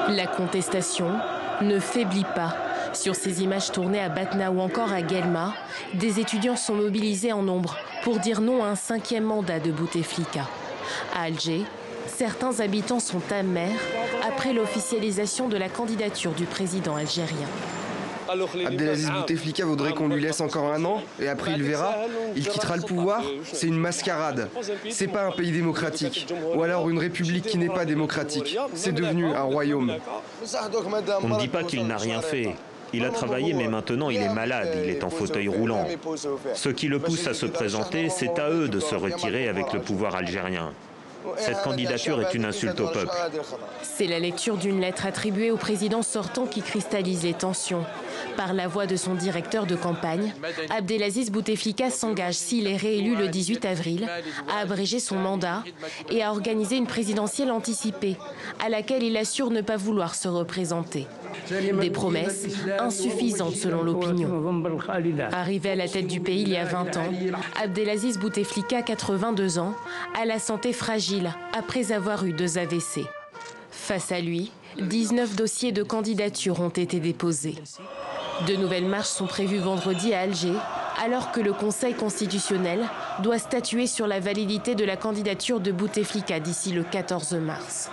La contestation ne faiblit pas. Sur ces images tournées à Batna ou encore à Guelma, des étudiants sont mobilisés en nombre pour dire non à un 5e mandat de Bouteflika. À Alger, certains habitants sont amers après l'officialisation de la candidature du président algérien. Abdelaziz Bouteflika voudrait qu'on lui laisse encore un an et après il verra, il quittera le pouvoir. C'est une mascarade. C'est pas un pays démocratique. Ou alors une république qui n'est pas démocratique. C'est devenu un royaume. On ne dit pas qu'il n'a rien fait. Il a travaillé, mais maintenant il est malade, il est en fauteuil roulant. Ce qui le pousse à se présenter, c'est à eux de se retirer avec le pouvoir algérien. Cette candidature est une insulte au peuple. C'est la lecture d'une lettre attribuée au président sortant qui cristallise les tensions. Par la voix de son directeur de campagne, Abdelaziz Bouteflika s'engage, s'il est réélu le 18 avril, à abréger son mandat et à organiser une présidentielle anticipée, à laquelle il assure ne pas vouloir se représenter. Des promesses insuffisantes selon l'opinion. Arrivé à la tête du pays il y a 20 ans, Abdelaziz Bouteflika, 82 ans, a la santé fragile après avoir eu 2 AVC. Face à lui, 19 dossiers de candidature ont été déposés. De nouvelles marches sont prévues vendredi à Alger, alors que le Conseil constitutionnel doit statuer sur la validité de la candidature de Bouteflika d'ici le 14 mars.